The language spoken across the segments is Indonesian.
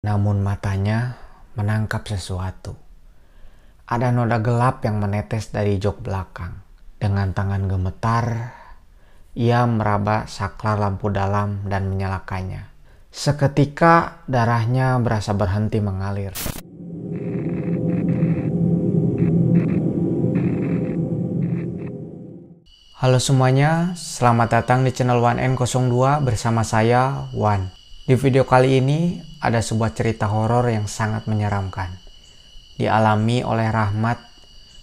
namun matanya menangkap sesuatu. Ada noda gelap yang menetes dari jok belakang. Dengan tangan gemetar, ia meraba saklar lampu dalam dan menyalakannya. Seketika darahnya berasa berhenti mengalir. Halo semuanya, selamat datang di channel 1N02 bersama saya, Wan. Di video kali ini ada sebuah cerita horor yang sangat menyeramkan. Dialami oleh Rahmat,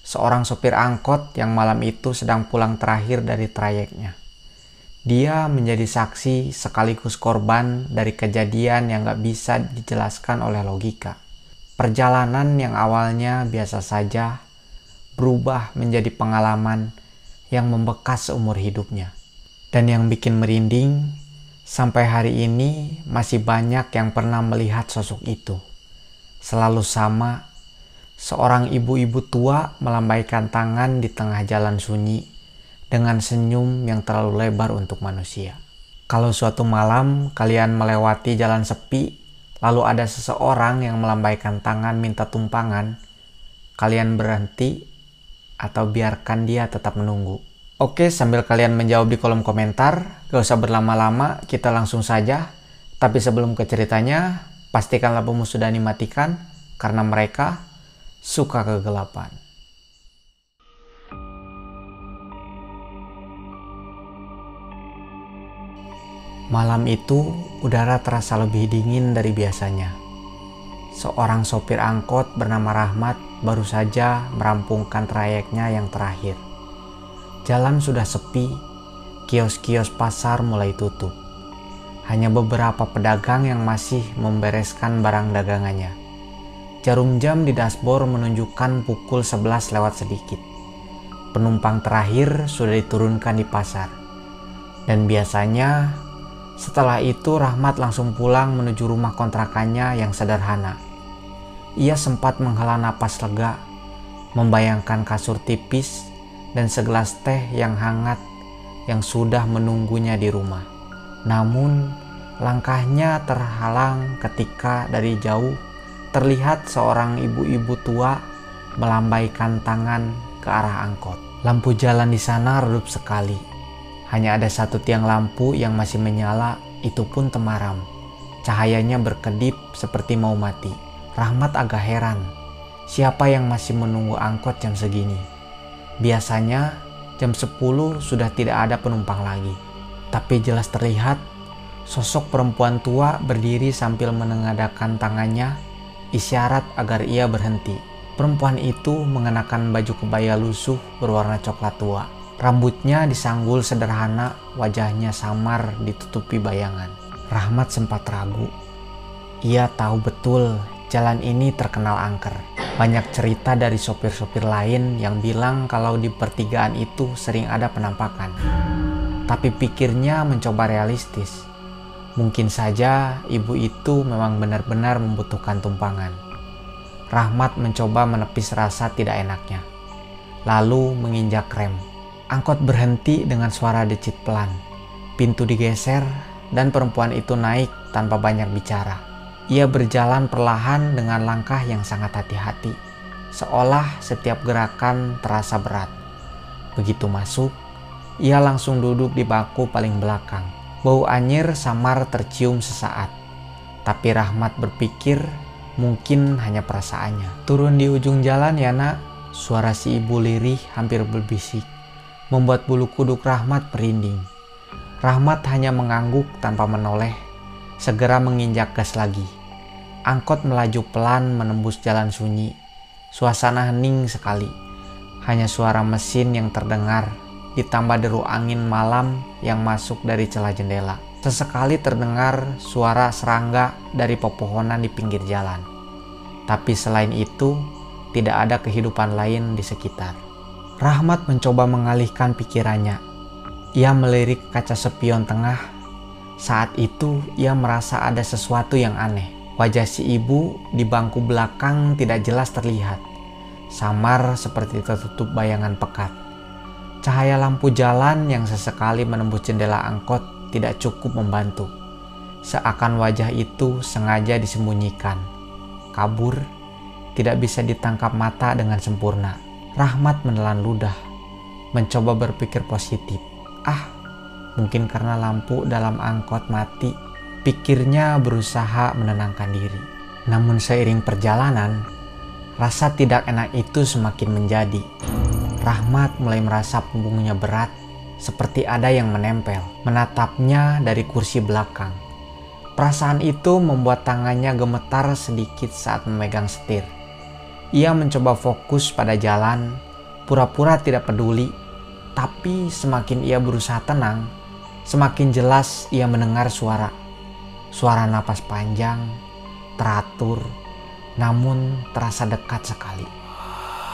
seorang sopir angkot yang malam itu sedang pulang terakhir dari trayeknya. Dia menjadi saksi sekaligus korban dari kejadian yang gak bisa dijelaskan oleh logika. Perjalanan yang awalnya biasa saja berubah menjadi pengalaman yang membekas seumur hidupnya. Dan yang bikin merinding, sampai hari ini masih banyak yang pernah melihat sosok itu. Selalu sama, seorang ibu-ibu tua melambaikan tangan di tengah jalan sunyi dengan senyum yang terlalu lebar untuk manusia. Kalau suatu malam kalian melewati jalan sepi, lalu ada seseorang yang melambaikan tangan minta tumpangan, kalian berhenti atau biarkan dia tetap menunggu? Oke, sambil kalian menjawab di kolom komentar, gak usah berlama-lama, kita langsung saja. Tapi sebelum ke ceritanya, pastikan lampumu sudah dimatikan, karena mereka suka kegelapan. Malam itu, udara terasa lebih dingin dari biasanya. Seorang sopir angkot bernama Rahmat baru saja merampungkan trayeknya yang terakhir. Jalan sudah sepi, kios-kios pasar mulai tutup. Hanya beberapa pedagang yang masih membereskan barang dagangannya. Jarum jam di dashboard menunjukkan pukul 11 lewat sedikit. Penumpang terakhir sudah diturunkan di pasar. Dan biasanya setelah itu Rahmat langsung pulang menuju rumah kontrakannya yang sederhana. Ia sempat menghela napas lega, membayangkan kasur tipis dan segelas teh yang hangat yang sudah menunggunya di rumah. Namun langkahnya terhalang ketika dari jauh terlihat seorang ibu-ibu tua melambaikan tangan ke arah angkot. Lampu jalan di sana redup sekali. Hanya ada satu tiang lampu yang masih menyala, itu pun temaram. Cahayanya berkedip seperti mau mati. Rahmat agak heran, siapa yang masih menunggu angkot jam segini? Biasanya jam 10 sudah tidak ada penumpang lagi. Tapi jelas terlihat sosok perempuan tua berdiri sambil menengadahkan tangannya, isyarat agar ia berhenti. Perempuan itu mengenakan baju kebaya lusuh berwarna coklat tua. Rambutnya disanggul sederhana, wajahnya samar ditutupi bayangan. Rahmat sempat ragu. Ia tahu betul jalan ini terkenal angker. Banyak cerita dari sopir-sopir lain yang bilang kalau di pertigaan itu sering ada penampakan. Tapi pikirnya mencoba realistis. Mungkin saja ibu itu memang benar-benar membutuhkan tumpangan. Rahmat mencoba menepis rasa tidak enaknya. Lalu menginjak rem. Angkot berhenti dengan suara decit pelan. Pintu digeser dan perempuan itu naik tanpa banyak bicara. Ia berjalan perlahan dengan langkah yang sangat hati-hati. Seolah setiap gerakan terasa berat. Begitu masuk, ia langsung duduk di bangku paling belakang. Bau anyir samar tercium sesaat. Tapi Rahmat berpikir mungkin hanya perasaannya. Turun di ujung jalan ya nak, suara si ibu lirih hampir berbisik. Membuat bulu kuduk Rahmat merinding. Rahmat hanya mengangguk tanpa menoleh, segera menginjak gas lagi. Angkot melaju pelan menembus jalan sunyi. Suasana hening sekali. Hanya suara mesin yang terdengar, ditambah deru angin malam yang masuk dari celah jendela. Sesekali terdengar suara serangga dari pepohonan di pinggir jalan. Tapi selain itu, tidak ada kehidupan lain di sekitar. Rahmat mencoba mengalihkan pikirannya. Ia melirik kaca spion tengah. Saat itu ia merasa ada sesuatu yang aneh. Wajah si ibu di bangku belakang tidak jelas terlihat. Samar seperti tertutup bayangan pekat. Cahaya lampu jalan yang sesekali menembus jendela angkot tidak cukup membantu. seakan wajah itu sengaja disembunyikan. Kabur, tidak bisa ditangkap mata dengan sempurna. Rahmat menelan ludah, mencoba berpikir positif. Mungkin karena lampu dalam angkot mati, pikirnya berusaha menenangkan diri. Namun seiring perjalanan, rasa tidak enak itu semakin menjadi. Rahmat mulai merasa punggungnya berat, seperti ada yang menempel, menatapnya dari kursi belakang. Perasaan itu membuat tangannya gemetar sedikit saat memegang setir. Ia mencoba fokus pada jalan, pura-pura tidak peduli, tapi semakin ia berusaha tenang, semakin jelas ia mendengar suara napas panjang, teratur, namun terasa dekat sekali.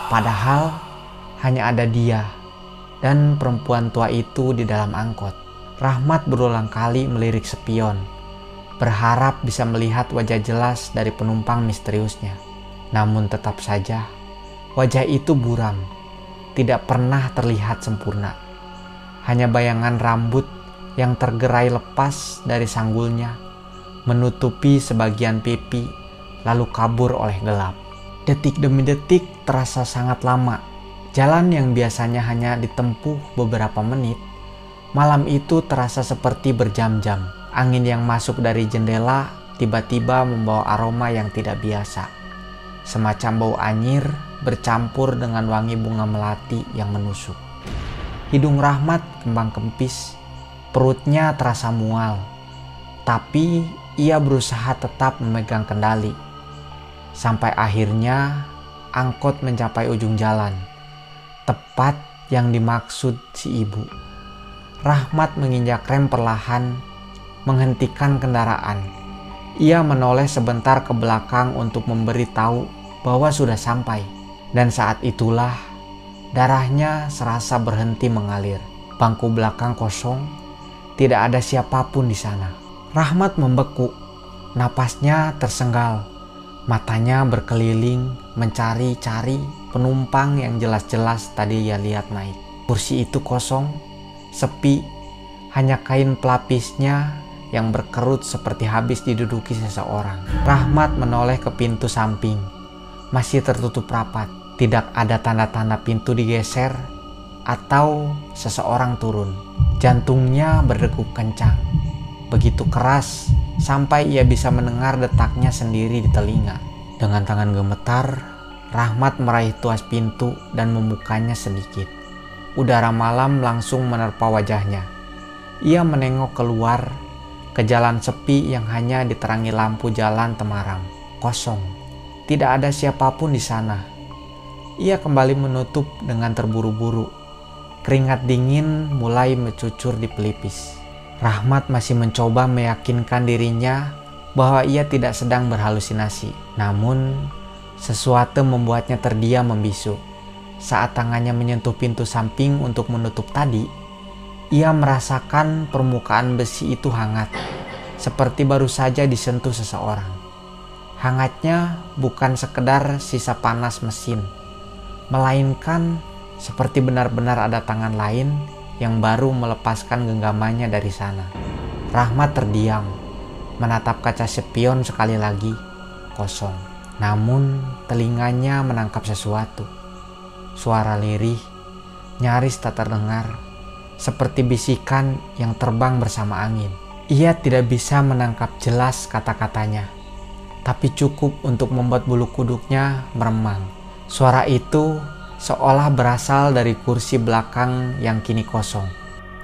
Padahal hanya ada dia dan perempuan tua itu di dalam angkot. Rahmat berulang kali melirik spion, berharap bisa melihat wajah jelas dari penumpang misteriusnya. Namun tetap saja, wajah itu buram, tidak pernah terlihat sempurna. Hanya bayangan rambut yang tergerai lepas dari sanggulnya, menutupi sebagian pipi, lalu kabur oleh gelap. Detik demi detik terasa sangat lama. Jalan yang biasanya hanya ditempuh beberapa menit, malam itu terasa seperti berjam-jam. Angin yang masuk dari jendela tiba-tiba membawa aroma yang tidak biasa. Semacam bau anyir bercampur dengan wangi bunga melati yang menusuk. Hidung Rahmat kembang kempis, perutnya terasa mual. Tapi ia berusaha tetap memegang kendali. Sampai akhirnya angkot mencapai ujung jalan, tepat yang dimaksud si ibu. Rahmat menginjak rem perlahan, menghentikan kendaraan. Ia menoleh sebentar ke belakang untuk memberitahu bahwa sudah sampai. Dan saat itulah darahnya serasa berhenti mengalir. Bangku belakang kosong, tidak ada siapapun di sana. Rahmat membeku, napasnya tersengal, matanya berkeliling mencari-cari penumpang yang jelas-jelas tadi ia lihat naik. Kursi itu kosong, sepi, hanya kain pelapisnya yang berkerut seperti habis diduduki seseorang. Rahmat menoleh ke pintu samping, masih tertutup rapat. Tidak ada tanda-tanda pintu digeser atau seseorang turun. Jantungnya berdegup kencang, begitu keras sampai ia bisa mendengar detaknya sendiri di telinga. Dengan tangan gemetar, Rahmat meraih tuas pintu dan membukanya sedikit. Udara malam langsung menerpa wajahnya. Ia menengok keluar ke jalan sepi yang hanya diterangi lampu jalan temaram. Kosong, tidak ada siapapun di sana. Ia kembali menutup dengan terburu-buru. Keringat dingin mulai mencucur di pelipis. Rahmat masih mencoba meyakinkan dirinya bahwa ia tidak sedang berhalusinasi. Namun, sesuatu membuatnya terdiam membisu. Saat tangannya menyentuh pintu samping untuk menutup tadi, ia merasakan permukaan besi itu hangat, seperti baru saja disentuh seseorang. Hangatnya bukan sekedar sisa panas mesin, melainkan seperti benar-benar ada tangan lain yang baru melepaskan genggamannya dari sana. Rahmat terdiam, menatap kaca spion sekali lagi, kosong. Namun telinganya menangkap sesuatu. Suara lirih, nyaris tak terdengar, seperti bisikan yang terbang bersama angin. Ia tidak bisa menangkap jelas kata-katanya, tapi cukup untuk membuat bulu kuduknya meremang. Suara itu seolah berasal dari kursi belakang yang kini kosong.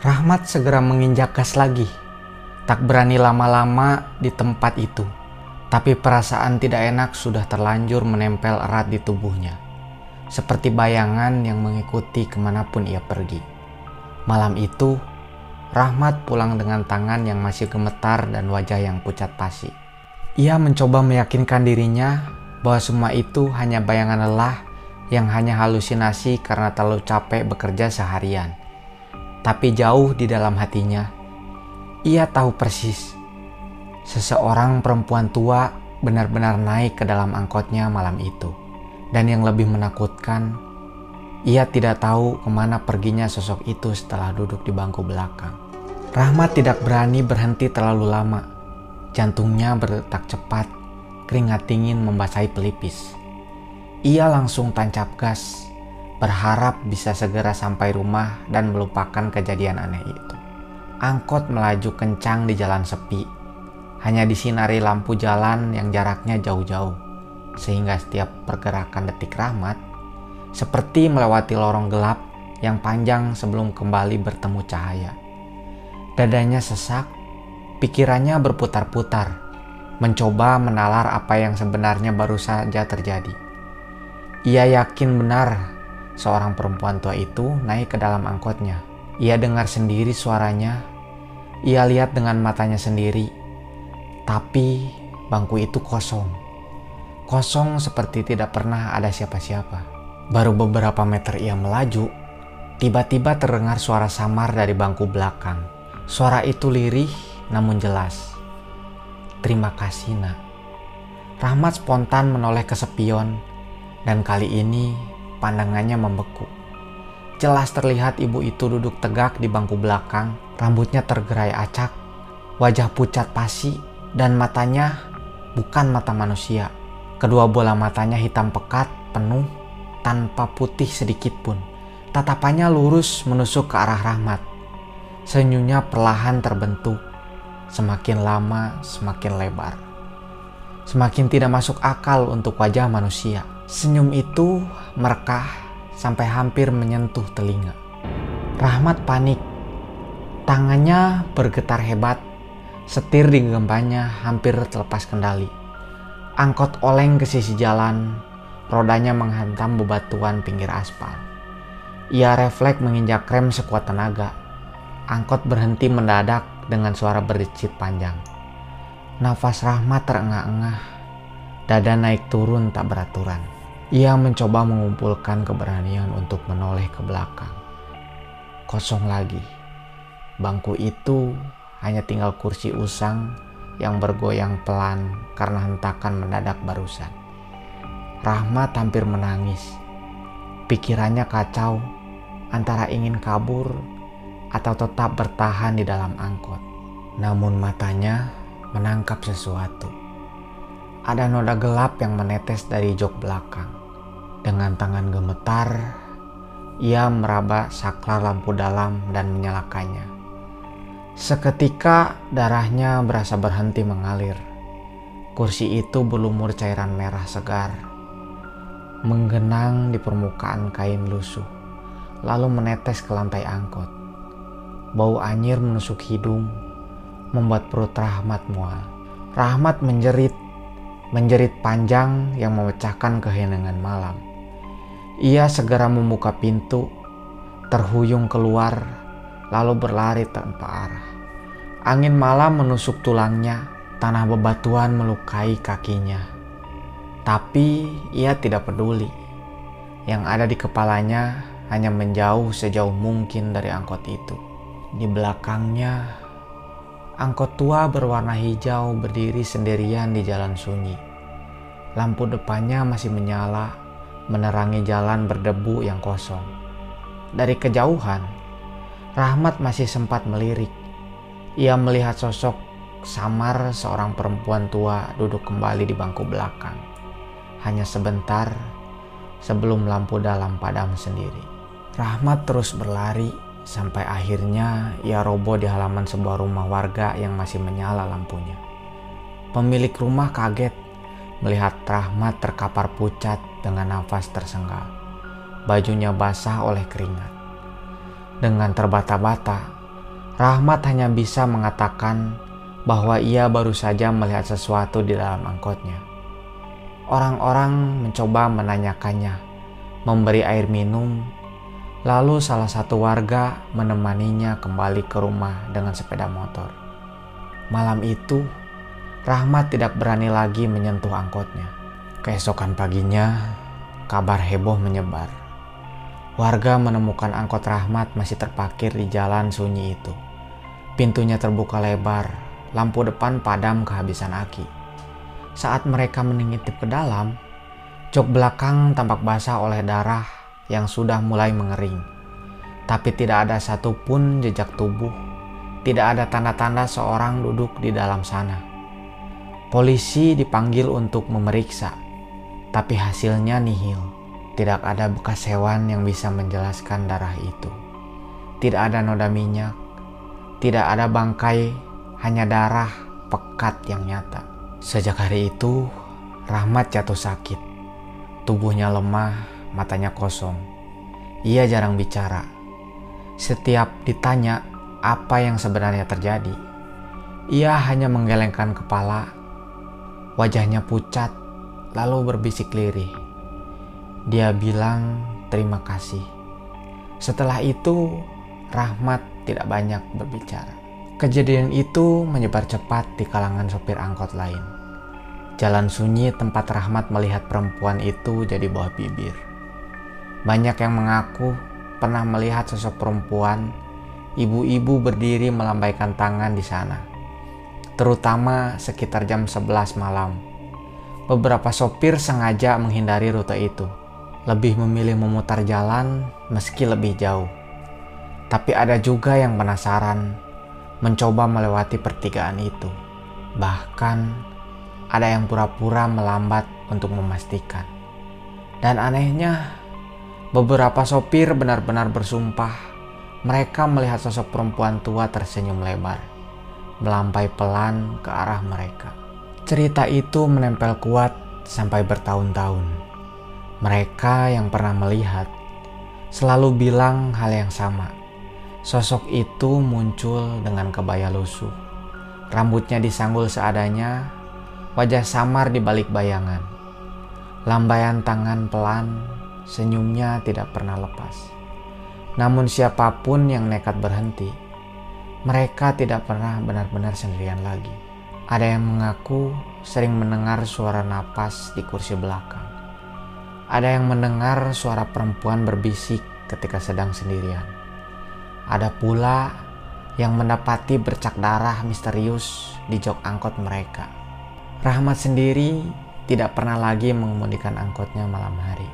Rahmat segera menginjak gas lagi, tak berani lama-lama di tempat itu. Tapi perasaan tidak enak sudah terlanjur menempel erat di tubuhnya, seperti bayangan yang mengikuti kemanapun ia pergi. Malam itu, Rahmat pulang dengan tangan yang masih gemetar dan wajah yang pucat pasi. Ia mencoba meyakinkan dirinya bahwa semua itu hanya bayangan lelah yang hanya halusinasi karena terlalu capek bekerja seharian. Tapi jauh di dalam hatinya, ia tahu persis seseorang perempuan tua benar-benar naik ke dalam angkotnya malam itu. Dan yang lebih menakutkan, ia tidak tahu kemana perginya sosok itu setelah duduk di bangku belakang. Rahmat tidak berani berhenti terlalu lama. Jantungnya berdetak cepat, keringat dingin membasahi pelipis. Ia langsung tancap gas, berharap bisa segera sampai rumah dan melupakan kejadian aneh itu. Angkot melaju kencang di jalan sepi, hanya disinari lampu jalan yang jaraknya jauh-jauh, sehingga setiap pergerakan detik Rahmat seperti melewati lorong gelap yang panjang sebelum kembali bertemu cahaya. Dadanya sesak, pikirannya berputar-putar, mencoba menalar apa yang sebenarnya baru saja terjadi. Ia yakin benar seorang perempuan tua itu naik ke dalam angkotnya. Ia dengar sendiri suaranya, ia lihat dengan matanya sendiri, tapi bangku itu kosong. Kosong seperti tidak pernah ada siapa-siapa. Baru beberapa meter ia melaju, tiba-tiba terdengar suara samar dari bangku belakang. Suara itu lirih namun jelas. "Terima kasih, Nak." Rahmat spontan menoleh ke spion, dan kali ini pandangannya membeku. Jelas terlihat ibu itu duduk tegak di bangku belakang, rambutnya tergerai acak, wajah pucat pasi, dan matanya bukan mata manusia. Kedua bola matanya hitam pekat, penuh, tanpa putih sedikit pun. Tatapannya lurus menusuk ke arah Rahmat. Senyumnya perlahan terbentuk, semakin lama semakin lebar. Semakin tidak masuk akal untuk wajah manusia. Senyum itu merekah sampai hampir menyentuh telinga. Rahmat panik. Tangannya bergetar hebat, setir di genggamannya hampir terlepas kendali. Angkot oleng ke sisi jalan, rodanya menghantam bebatuan pinggir aspal. Ia refleks menginjak rem sekuat tenaga. Angkot berhenti mendadak dengan suara berdecit panjang. Nafas Rahmat terengah-engah, dada naik turun tak beraturan. Ia mencoba mengumpulkan keberanian untuk menoleh ke belakang. Kosong lagi. Bangku itu hanya tinggal kursi usang yang bergoyang pelan karena hentakan mendadak barusan. Rahmat hampir menangis. Pikirannya kacau antara ingin kabur atau tetap bertahan di dalam angkot. Namun matanya menangkap sesuatu. Ada noda gelap yang menetes dari jok belakang. Dengan tangan gemetar, ia meraba saklar lampu dalam dan menyalakannya. Seketika darahnya berasa berhenti mengalir. Kursi itu berlumur cairan merah segar, menggenang di permukaan kain lusuh, lalu menetes ke lantai angkot. Bau anyir menusuk hidung, membuat perut Rahmat mual. Rahmat menjerit panjang yang memecahkan keheningan malam. Ia segera membuka pintu, terhuyung keluar, lalu berlari tanpa arah. Angin malam menusuk tulangnya, tanah bebatuan melukai kakinya. Tapi ia tidak peduli. Yang ada di kepalanya hanya menjauh sejauh mungkin dari angkot itu. Di belakangnya, angkot tua berwarna hijau berdiri sendirian di jalan sunyi. Lampu depannya masih menyala, menerangi jalan berdebu yang kosong. Dari kejauhan, Rahmat masih sempat melirik. Ia melihat sosok samar seorang perempuan tua duduk kembali di bangku belakang. Hanya sebentar sebelum lampu dalam padam sendiri. Rahmat terus berlari sampai akhirnya ia roboh di halaman sebuah rumah warga yang masih menyala lampunya. Pemilik rumah kaget melihat Rahmat terkapar pucat dengan nafas tersenggal. Bajunya basah oleh keringat. Dengan terbata-bata, Rahmat hanya bisa mengatakan bahwa ia baru saja melihat sesuatu di dalam angkotnya. Orang-orang mencoba menanyakannya, memberi air minum. Lalu salah satu warga menemaninya kembali ke rumah dengan sepeda motor. Malam itu, Rahmat tidak berani lagi menyentuh angkotnya. Keesokan paginya, kabar heboh menyebar. Warga menemukan angkot Rahmat masih terparkir di jalan sunyi itu. Pintunya terbuka lebar, lampu depan padam kehabisan aki. Saat mereka mengintip ke dalam, jok belakang tampak basah oleh darah yang sudah mulai mengering. Tapi tidak ada satupun jejak tubuh, tidak ada tanda-tanda seorang duduk di dalam sana. Polisi dipanggil untuk memeriksa, tapi hasilnya nihil. Tidak ada bekas hewan yang bisa menjelaskan darah itu. Tidak ada noda minyak, tidak ada bangkai, hanya darah pekat yang nyata. Sejak hari itu, Rahmat jatuh sakit. Tubuhnya lemah, matanya kosong. Ia jarang bicara. Setiap ditanya apa yang sebenarnya terjadi, ia hanya menggelengkan kepala. Wajahnya pucat, lalu berbisik lirih. Dia bilang terima kasih. Setelah itu, Rahmat tidak banyak berbicara. Kejadian itu menyebar cepat di kalangan sopir angkot lain. Jalan sunyi tempat Rahmat melihat perempuan itu jadi buah bibir. Banyak yang mengaku pernah melihat sosok perempuan, ibu-ibu berdiri melambaikan tangan di sana. Terutama sekitar jam 11 malam. Beberapa sopir sengaja menghindari rute itu. Lebih memilih memutar jalan meski lebih jauh. Tapi ada juga yang penasaran mencoba melewati pertigaan itu. Bahkan ada yang pura-pura melambat untuk memastikan. Dan anehnya, beberapa sopir benar-benar bersumpah mereka melihat sosok perempuan tua tersenyum lebar, melambai pelan ke arah mereka. Cerita itu menempel kuat sampai bertahun-tahun. Mereka yang pernah melihat selalu bilang hal yang sama. Sosok itu muncul dengan kebaya lusuh. Rambutnya disanggul seadanya, wajah samar di balik bayangan. Lambaian tangan pelan, senyumnya tidak pernah lepas. Namun siapapun yang nekat berhenti, mereka tidak pernah benar-benar sendirian lagi. Ada yang mengaku sering mendengar suara napas di kursi belakang. Ada yang mendengar suara perempuan berbisik ketika sedang sendirian. Ada pula yang mendapati bercak darah misterius di jok angkot mereka. Rahmat sendiri tidak pernah lagi mengemudikan angkotnya malam hari.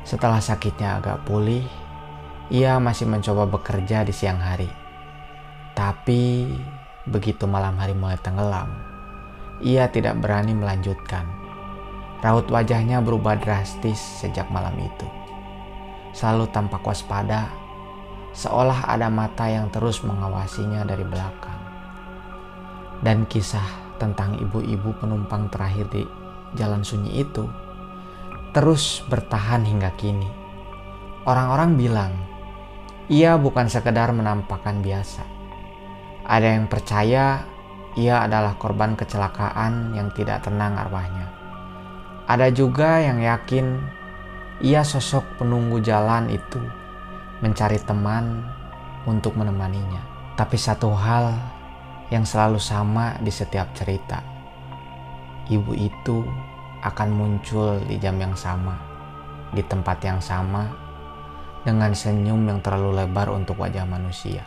Setelah sakitnya agak pulih, ia masih mencoba bekerja di siang hari. Tapi begitu malam hari mulai tenggelam, ia tidak berani melanjutkan. Raut wajahnya berubah drastis sejak malam itu. Selalu tampak waspada, seolah ada mata yang terus mengawasinya dari belakang. Dan kisah tentang ibu-ibu penumpang terakhir di jalan sunyi itu terus bertahan hingga kini. Orang-orang bilang, ia bukan sekedar menampakkan biasa. Ada yang percaya ia adalah korban kecelakaan yang tidak tenang arwahnya. Ada juga yang yakin ia sosok penunggu jalan itu mencari teman untuk menemaninya. Tapi satu hal yang selalu sama di setiap cerita, ibu itu akan muncul di jam yang sama, di tempat yang sama, dengan senyum yang terlalu lebar untuk wajah manusia.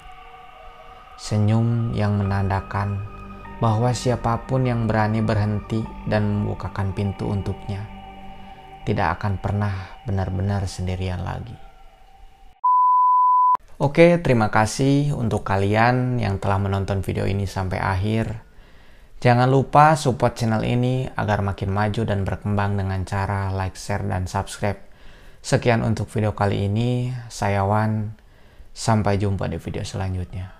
Senyum yang menandakan bahwa siapapun yang berani berhenti dan membukakan pintu untuknya tidak akan pernah benar-benar sendirian lagi. Oke, terima kasih untuk kalian yang telah menonton video ini sampai akhir. Jangan lupa support channel ini agar makin maju dan berkembang dengan cara like, share, dan subscribe. Sekian untuk video kali ini. Saya Wan. Sampai jumpa di video selanjutnya.